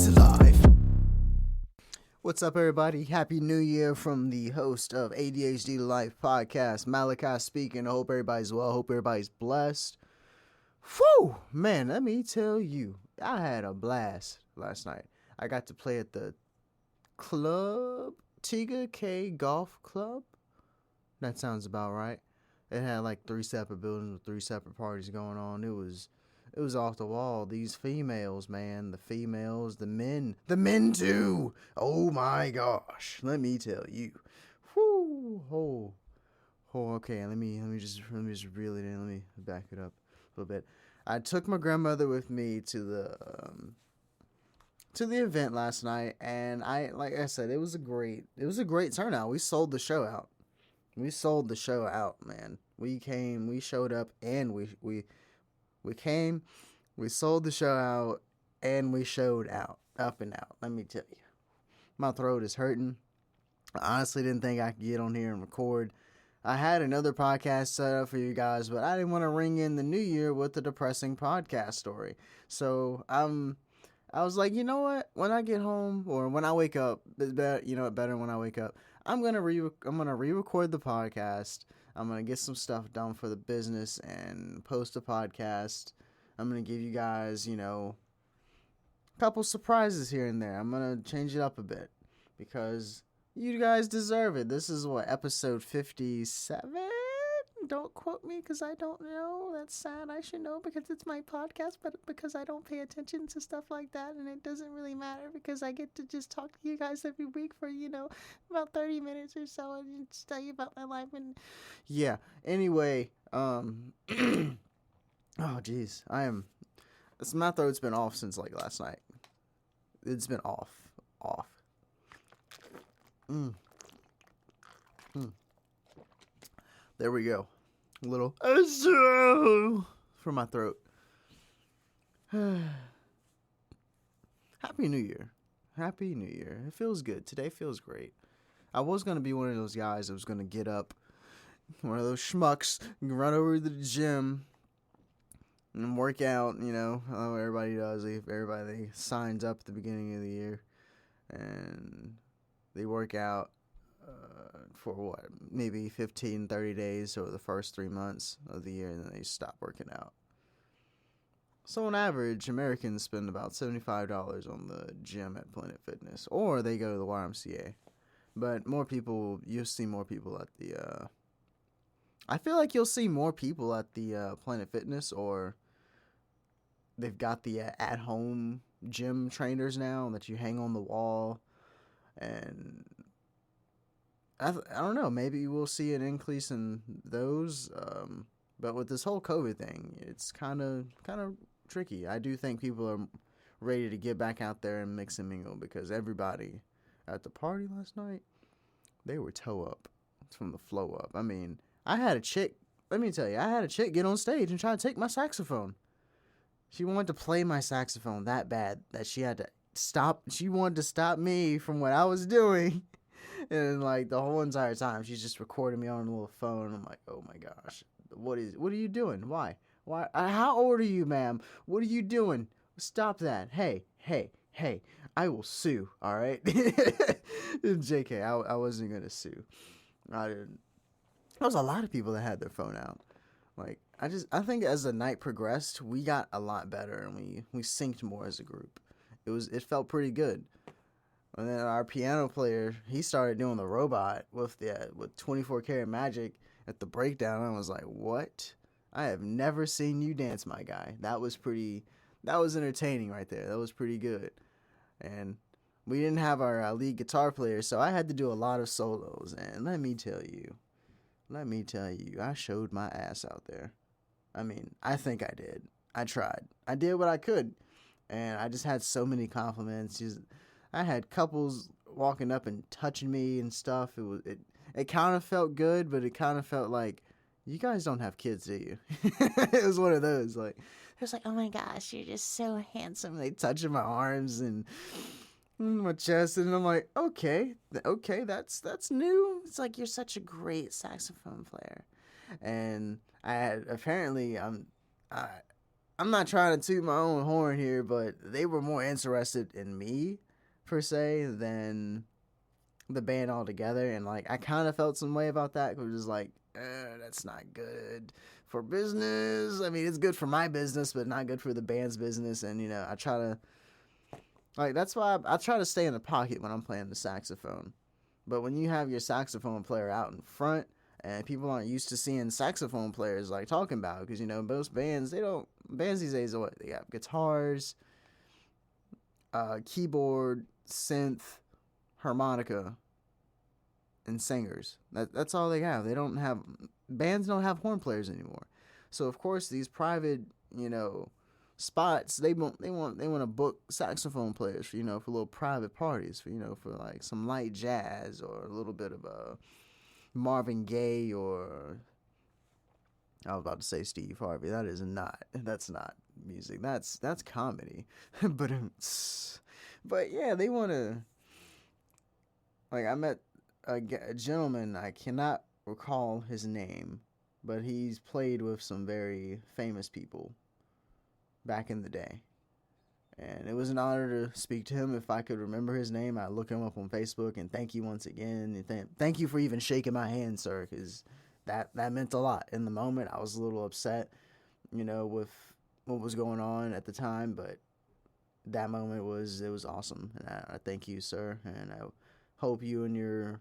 to life. What's up, everybody? Happy New Year from the host of ADHD Life podcast, Malachi speaking. I hope everybody's well. I hope everybody's blessed. Whew! Man, let me tell you, I had a blast last night. I got to play at the club, Tega Clay Golf Club. That sounds about right. It had like 3 separate buildings with 3 separate parties going on. It was off the wall. These females, man, the females, the men too. Oh my gosh, let me tell you. Whoo, okay. Let me just reel it in. Let me back it up a little bit. I took my grandmother with me to the event last night, and like I said, it was a great turnout. We sold the show out. Man. We showed up, and we came, we sold the show out, and we showed out, up and out. Let me tell you, my throat is hurting. I honestly didn't think I could get on here and record. I had another podcast set up for you guys, but I didn't want to ring in the new year with a depressing podcast story. So I was like, you know what? When I get home or when I wake up, it's better, better when I wake up. I'm gonna re-record the podcast. I'm gonna get some stuff done for the business and post a podcast. I'm gonna give you guys, a couple surprises here and there. I'm gonna change it up a bit because you guys deserve it. This is episode 57? Don't quote me because I don't know. That's sad. I should know because it's my podcast, but because I don't pay attention to stuff like that, and it doesn't really matter because I get to just talk to you guys every week for, about 30 minutes or so and just tell you about my life. And yeah, anyway, oh geez, my throat's been off since like last night. It's been off. There we go. A little for my throat. Happy New Year. Happy New Year. It feels good. Today feels great. I was going to be one of those guys that was going to get up, one of those schmucks, run over to the gym and work out, how everybody does. Everybody signs up at the beginning of the year and they work out for maybe 15, 30 days or the first 3 months of the year, and then they stop working out. So on average, Americans spend about $75 on the gym at Planet Fitness, or they go to the YMCA. But you'll see more people at the, I feel like you'll see more people at the Planet Fitness, or they've got the at-home gym trainers now that you hang on the wall, and I don't know, maybe we'll see an increase in those, but with this whole COVID thing, it's kind of tricky. I do think people are ready to get back out there and mix and mingle because everybody at the party last night, they were toe up from the flow up. I mean, I had a chick get on stage and try to take my saxophone. She wanted to play my saxophone that bad that she had to stop. She wanted to stop me from what I was doing. And like the whole entire time, she's just recording me on a little phone. I'm like, oh my gosh, what are you doing? Why? How old are you, ma'am? What are you doing? Stop that. Hey, I will sue. All right. JK, I wasn't going to sue. I didn't. There was a lot of people that had their phone out. Like, I think as the night progressed, we got a lot better and we synced more as a group. It felt pretty good. And then our piano player, he started doing the robot with 24 karat magic at the breakdown. I was like, what? I have never seen you dance, my guy. That was entertaining right there. That was pretty good. And we didn't have our lead guitar player, so I had to do a lot of solos. And let me tell you, I showed my ass out there. I mean, I think I did. I tried. I did what I could. And I just had so many compliments. I had couples walking up and touching me and stuff. It kind of felt good, but it kind of felt like, you guys don't have kids, do you? It was one of those. Like, it was like, oh my gosh, you're just so handsome. They touching my arms and my chest, and I'm like, okay, that's new. It's like, you're such a great saxophone player, and I had apparently I'm I'm not trying to toot my own horn here, but they were more interested in me per se than the band altogether. And like I kind of felt some way about that because it was like, that's not good for business. I mean, it's good for my business, but not good for the band's business. And I try to like that's why I try to stay in the pocket when I'm playing the saxophone. But when you have your saxophone player out in front, and people aren't used to seeing saxophone players like talking about, because most bands these days, what they got, guitars, keyboard, synth, harmonica, and singers. That's all they have. Bands don't have horn players anymore. So of course these private spots, they want to book saxophone players for for little private parties, for like some light jazz or a little bit of a Marvin Gaye, or I was about to say Steve Harvey. That's not music. That's comedy. but yeah, they want to, like, I met a gentleman, I cannot recall his name, but he's played with some very famous people back in the day. And it was an honor to speak to him. If I could remember his name, I'd look him up on Facebook. And thank you once again. And thank you for even shaking my hand, sir, because that meant a lot. In the moment, I was a little upset, with what was going on at the time. But that moment it was awesome. And I thank you, sir. And I hope you and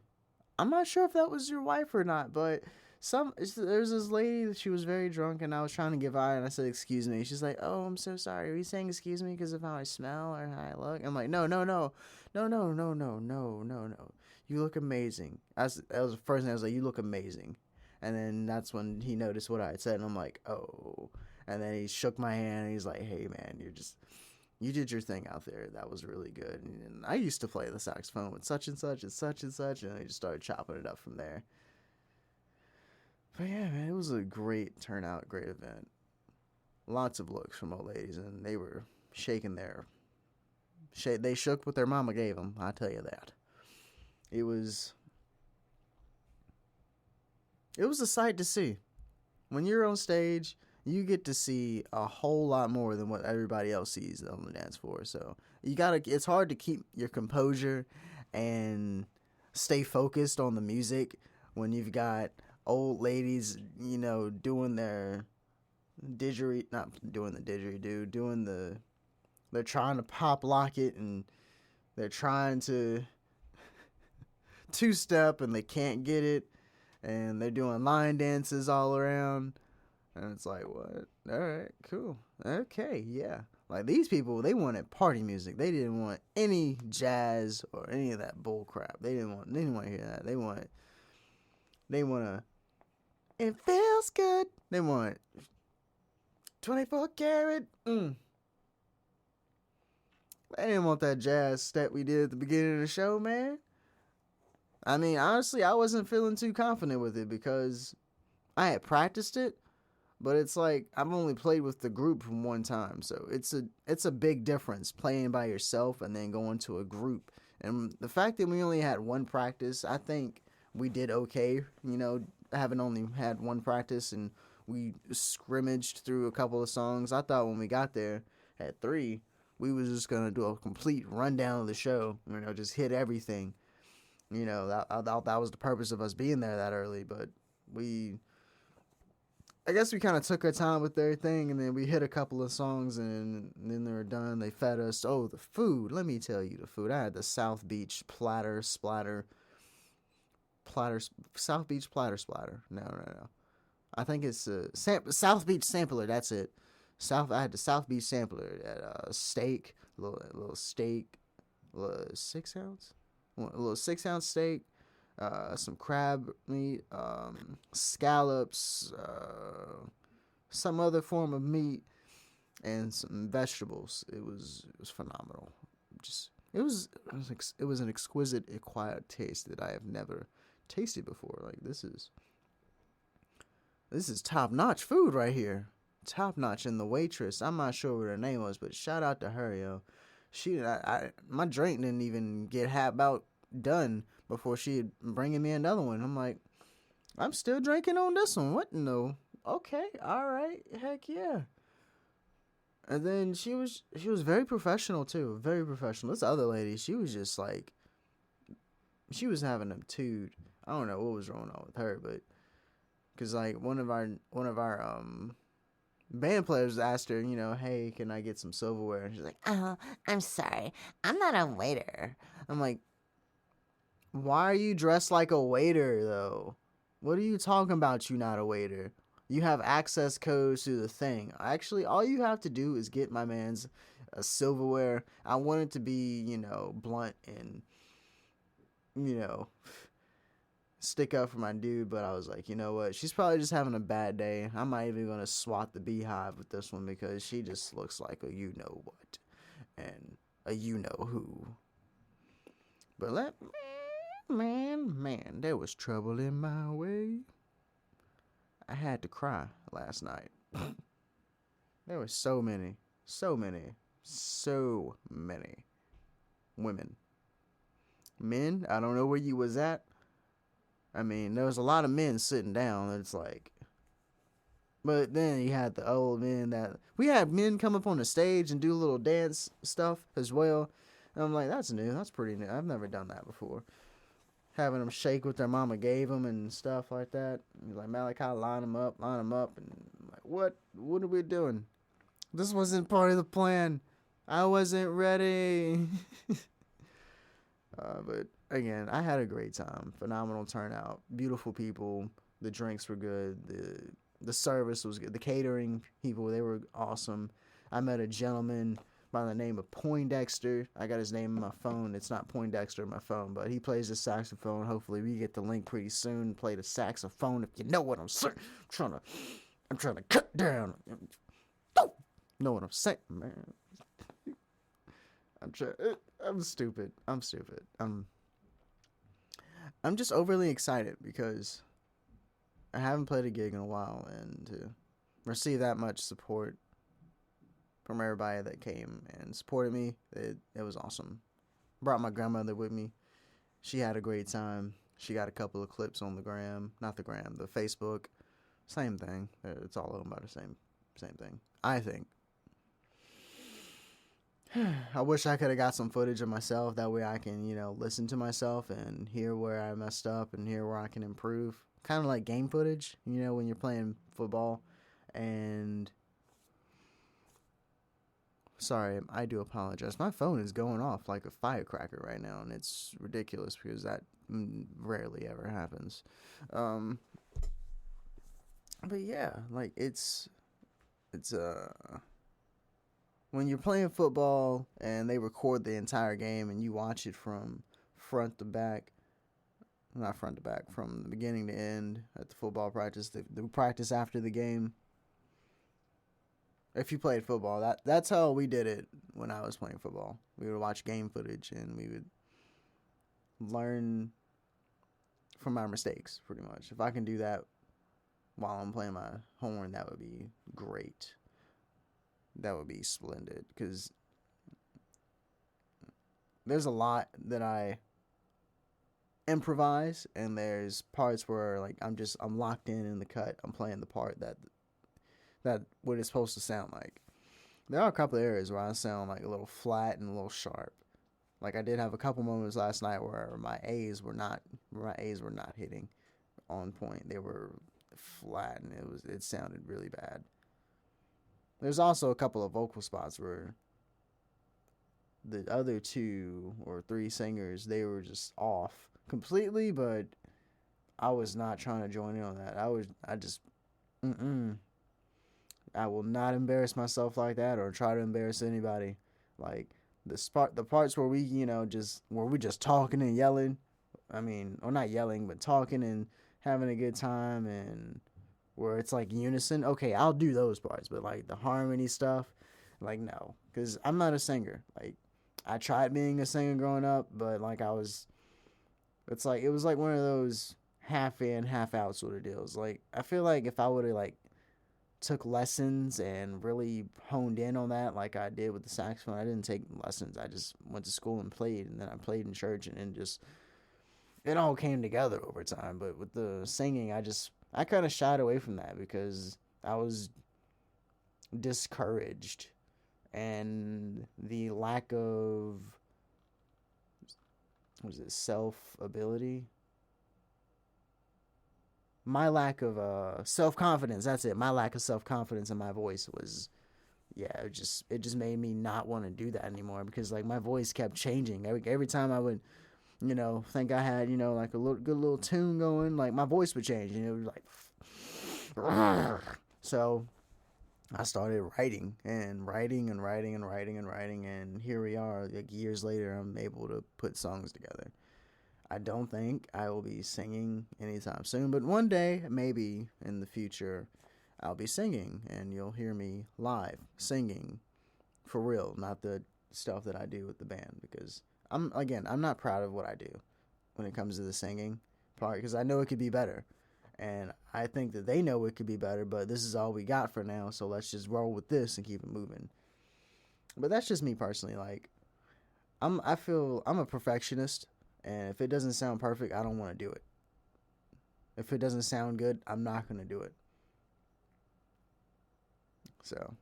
I'm not sure if that was your wife or not, but there's this lady that she was very drunk, and I was trying to give eye, and I said, "Excuse me." She's like, "Oh, I'm so sorry. Are you saying excuse me because of how I smell or how I look?" I'm like, "No, no, no, no, no, no, no, no, no, no. You look amazing." That was the first thing I was like, "You look amazing," and then that's when he noticed what I had said, and I'm like, "Oh," and then he shook my hand, and he's like, "Hey, man, you did your thing out there. That was really good." And I used to play the saxophone with such and such and such and such, and I just started chopping it up from there. But yeah, man, it was a great turnout, great event. Lots of looks from old ladies, and they were shaking they shook what their mama gave them. I tell you that. It was a sight to see. When you're on stage, you get to see a whole lot more than what everybody else sees on the dance floor. So it's hard to keep your composure and stay focused on the music when you've got old ladies, doing their not doing the didgeridoo, they're trying to pop lock it, and they're trying to two-step, and they can't get it, and they're doing line dances all around, and it's like, what? All right, cool. Okay, yeah. Like, these people, they wanted party music. They didn't want any jazz or any of that bull crap. They didn't want to hear that. They want to, it feels good. They want 24 karat. They didn't want that jazz step we did at the beginning of the show, man. I mean, honestly, I wasn't feeling too confident with it because I had practiced it, but it's like I've only played with the group from one time, so it's a big difference playing by yourself and then going to a group. And the fact that we only had one practice, I think we did okay, having only had one practice, and we scrimmaged through a couple of songs. I thought when we got there at 3, we was just going to do a complete rundown of the show, just hit everything. That was the purpose of us being there that early, but I guess we kind of took our time with everything, and then we hit a couple of songs, and then they were done. They fed us. Oh, the food. Let me tell you, the food. I had the South Beach platter splatter. South Beach platter splatter. No. I think it's South Beach sampler. That's it. I had the South Beach sampler at steak, little steak, little 6-ounce, a little 6-ounce steak, some crab meat, scallops, some other form of meat, and some vegetables. It was phenomenal. It was an exquisite acquired taste that I have never tasted before. Like, this is top notch food right here. Top notch. And the waitress, I'm not sure what her name was, but shout out to her, yo. My drink didn't even get half about done before she had bringing me another one. I'm like, I'm still drinking on this one. What? No. Okay. All right. Heck yeah. And then she was very professional too, very professional. This other lady, she was just like she was having a toot. I don't know what was wrong with her, but because like one of our band players asked her, hey, can I get some silverware? And she's like, oh, I'm sorry, I'm not a waiter. I'm like, why are you dressed like a waiter though? What are you talking about? You not a waiter? You have access codes to the thing. Actually, all you have to do is get my man's silverware. I want it to be, blunt and, you know, stick up for my dude, but I was like, you know what? She's probably just having a bad day. I'm not even gonna swat the beehive with this one because she just looks like a you know what and a you know who. But man, there was trouble in my way. I had to cry last night. There were so many, so many women. Men, I don't know where you was at. I mean, there was a lot of men sitting down. It's like, but then you had the old men that we had men come up on the stage and do little dance stuff as well. And I'm like, that's new. That's pretty new. I've never done that before. Having them shake what their mama gave them and stuff like that. Like Malachi, line them up, and I'm like, what? What are we doing? This wasn't part of the plan. I wasn't ready. But again, I had a great time. Phenomenal turnout. Beautiful people. The drinks were good. The service was good. The catering people, they were awesome. I met a gentleman by the name of Poindexter. I got his name in my phone. It's not Poindexter in my phone, but he plays the saxophone. Hopefully we get the link pretty soon. Play the saxophone if you know what I'm saying. I'm trying to cut down. Know what I'm saying, man. I'm trying. I'm stupid. I'm just overly excited because I haven't played a gig in a while, and to receive that much support from everybody that came and supported me, it was awesome. Brought my grandmother with me. She had a great time. She got a couple of clips on the gram, not the gram, the Facebook. Same thing. It's all owned by the same thing. I think. I wish I could have got some footage of myself. That way I can, listen to myself and hear where I messed up and hear where I can improve. Kind of like game footage, when you're playing football. And sorry, I do apologize. My phone is going off like a firecracker right now, and it's ridiculous because that rarely ever happens. But yeah, like it's when you're playing football and they record the entire game and you watch it from front to back, not front to back, from the beginning to end at the football practice, the practice after the game. If you played football, that's how we did it when I was playing football. We would watch game footage and we would learn from our mistakes, pretty much. If I can do that while I'm playing my horn, that would be great. That would be splendid because there's a lot that I improvise, and there's parts where like I'm locked in the cut. I'm playing the part that what it's supposed to sound like. There are a couple of areas where I sound like a little flat and a little sharp. Like I did have a couple moments last night where my A's were not hitting on point. They were flat and it sounded really bad. There's also a couple of vocal spots where the other 2 or 3 singers, they were just off completely, but I was not trying to join in on that. I will not embarrass myself like that or try to embarrass anybody. Like the parts where we, where we just talking and yelling. I mean, or not yelling, but talking and having a good time, and where it's like unison. Okay, I'll do those parts, but like the harmony stuff, like no, because I'm not a singer. Like I tried being a singer growing up, but like it was like one of those half in, half out sort of deals. Like I feel like if I would have like took lessons and really honed in on that like I did with the saxophone. I didn't take lessons. I just went to school and played, and then I played in church, and then just it all came together over time. But with the singing, I kind of shied away from that because I was discouraged and the lack of, what is it, self ability, my lack of self confidence. That's it. My lack of self confidence in my voice was, yeah, it just made me not want to do that anymore, because like my voice kept changing every time I would, think I had, like a good little tune going, like my voice would change, and it was like, so I started writing and writing and writing and writing and writing, and here we are, like years later, I'm able to put songs together. I don't think I will be singing anytime soon, but one day, maybe in the future, I'll be singing, and you'll hear me live singing for real, not the stuff that I do with the band, because I'm not proud of what I do when it comes to the singing part, because I know it could be better, and I think that they know it could be better, but this is all we got for now, so let's just roll with this and keep it moving. But that's just me personally. Like, I feel I'm a perfectionist, and if it doesn't sound perfect, I don't want to do it. If it doesn't sound good, I'm not gonna do it. So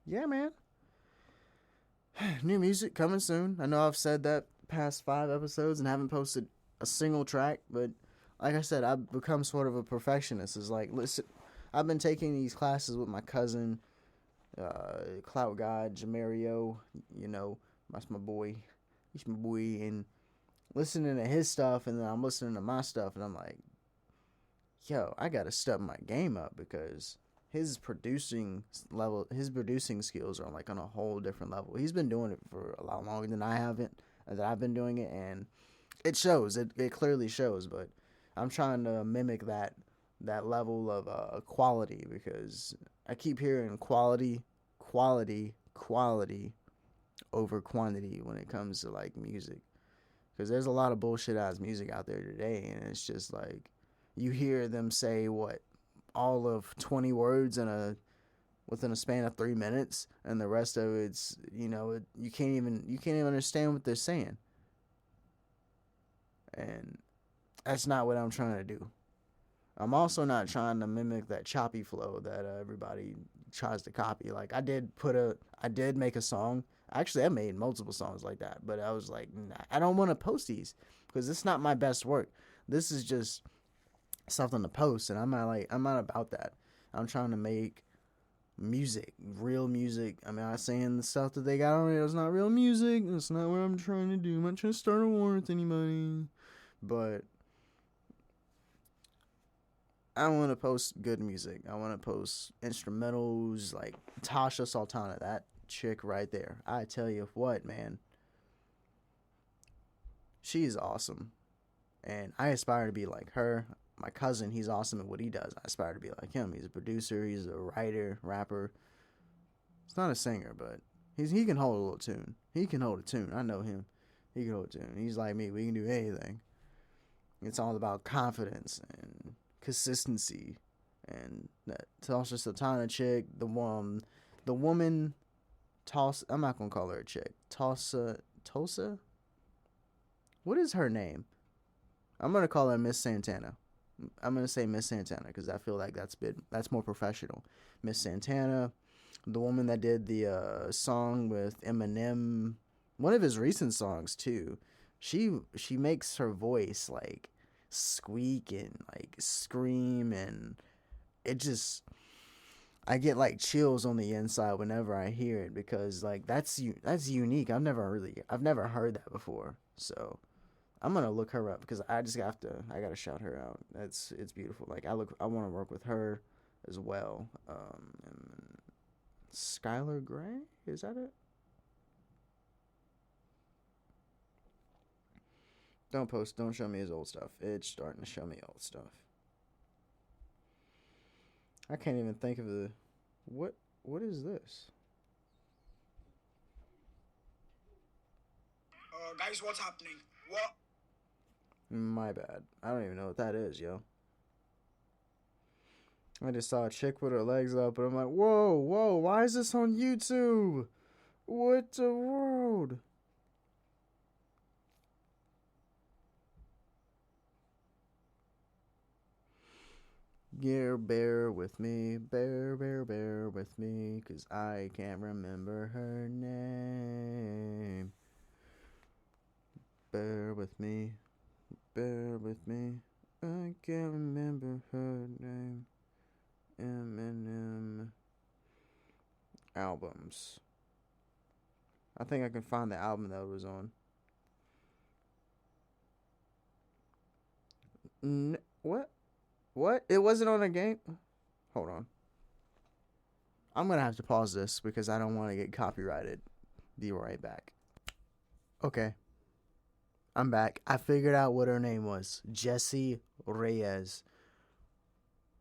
yeah, man. New music coming soon. I know I've said that past 5 episodes and haven't posted a single track, but like I said, I've become sort of a perfectionist. It's like, listen, I've been taking these classes with my cousin, Clout God, Jamario. You know, that's my boy. He's my boy, and listening to his stuff, and then I'm listening to my stuff, and I'm like, yo, I gotta step my game up, because his producing skills are like on a whole different level. He's been doing it for a lot longer than I haven't, that I've been doing it, and it shows. It clearly shows. But I'm trying to mimic that level of quality, because I keep hearing quality, quality, quality over quantity when it comes to like music. Because there's a lot of bullshit ass music out there today, and it's just like you hear them say what, all of 20 words within a span of 3 minutes, and the rest of it's, you can't even understand what they're saying, and that's not what I'm trying to do. I'm also not trying to mimic that choppy flow that everybody tries to copy. Like I did make a song. Actually, I made multiple songs like that, but I was like, nah, I don't want to post these, because it's not my best work. This is just something to post, and I'm not about that. I'm trying to make music, real music. I mean, I'm saying the stuff that they got on it is not real music. That's not what I'm trying to do. I'm not trying to start a war with anybody, but I want to post good music. I want to post instrumentals like Tasha Sultana, that chick right there. I tell you what, man, she's awesome, and I aspire to be like her. My cousin, he's awesome at what he does. I aspire to be like him. He's a producer. He's a writer, rapper. He's not a singer, but he can hold a little tune. He can hold a tune. I know him. He can hold a tune. He's like me. We can do anything. It's all about confidence and consistency. And that Tasha Sultana chick, the woman, Toss. I'm not gonna call her a chick. Tosa. What is her name? I'm gonna call her Miss Santana. I'm gonna say Miss Santana, because I feel like that's more professional. Miss Santana, the woman that did the song with Eminem, one of his recent songs too. She makes her voice like squeak and like scream, and it just, I get like chills on the inside whenever I hear it, because like that's unique. I've never heard that before. So I'm gonna look her up, because I gotta shout her out. It's beautiful. Like I want to work with her as well. And Skylar Gray, is that it? Don't show me his old stuff. It's starting to show me old stuff. I can't even think of what is this? Guys, what's happening? What? My bad. I don't even know what that is, yo. I just saw a chick with her legs up, and I'm like, whoa, whoa, why is this on YouTube? What the world? Yeah, bear with me, bear with me, 'cause I can't remember her name. Bear with me, I can't remember her name. M&M albums. I think I can find the album that it was on. What? What? It wasn't on a game? Hold on. I'm going to have to pause this because I don't want to get copyrighted. Be right back. Okay. I'm back. I figured out what her name was. Jessie Reyes.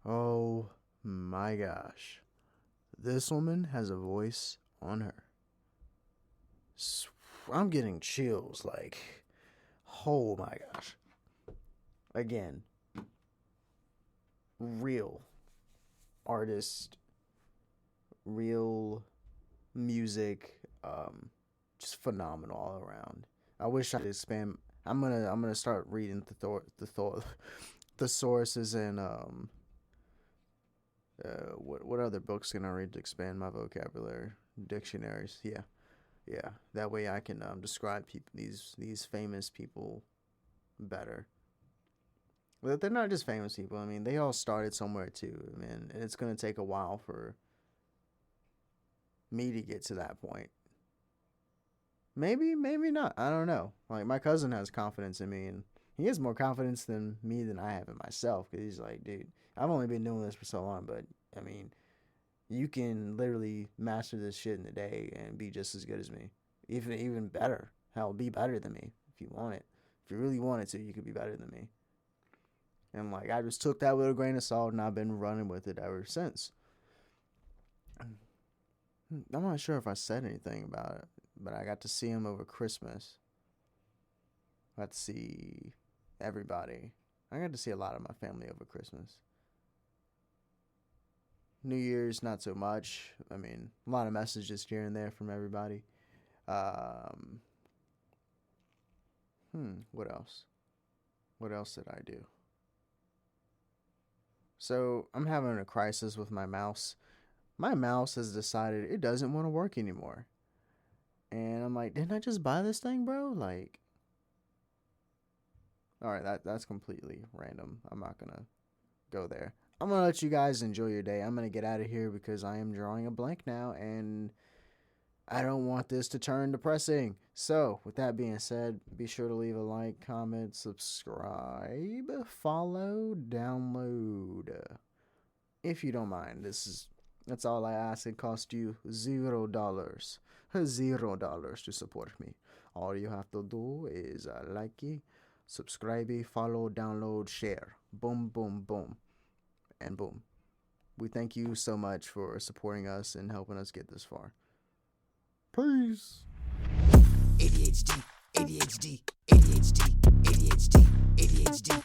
Oh my gosh. This woman has a voice on her. I'm getting chills. Like, oh my gosh. Again, real artist, real music, just phenomenal all around. I wish I could expand. I'm gonna start reading the sources and what other books can I read to expand my vocabulary? Dictionaries, yeah. That way I can describe these famous people better. But they're not just famous people. I mean, they all started somewhere too. I mean, and it's gonna take a while for me to get to that point. Maybe not. I don't know. Like, my cousin has confidence in me, and he has more confidence than me than I have in myself. Because he's like, dude, I've only been doing this for so long, but I mean, you can literally master this shit in a day and be just as good as me, even better. Hell, be better than me if you want it. If you really wanted to, you could be better than me. And like, I just took that with a grain of salt, and I've been running with it ever since. I'm not sure if I said anything about it, but I got to see him over Christmas. I got to see everybody. I got to see a lot of my family over Christmas. New Year's, not so much. I mean, a lot of messages here and there from everybody. What else? What else did I do? So, I'm having a crisis with my mouse. My mouse has decided it doesn't want to work anymore. And I'm like, didn't I just buy this thing, bro? Like, all right, that's completely random. I'm not going to go there. I'm going to let you guys enjoy your day. I'm going to get out of here because I am drawing a blank now, and I don't want this to turn depressing. So, with that being said, be sure to leave a like, comment, subscribe, follow, download. If you don't mind, that's all I ask. It costs you $0. $0 to support me. All you have to do is like it, subscribe, follow, download, share. Boom, boom, boom. And boom. We thank you so much for supporting us and helping us get this far. Peace. ADHD, ADHD, ADHD, ADHD, ADHD.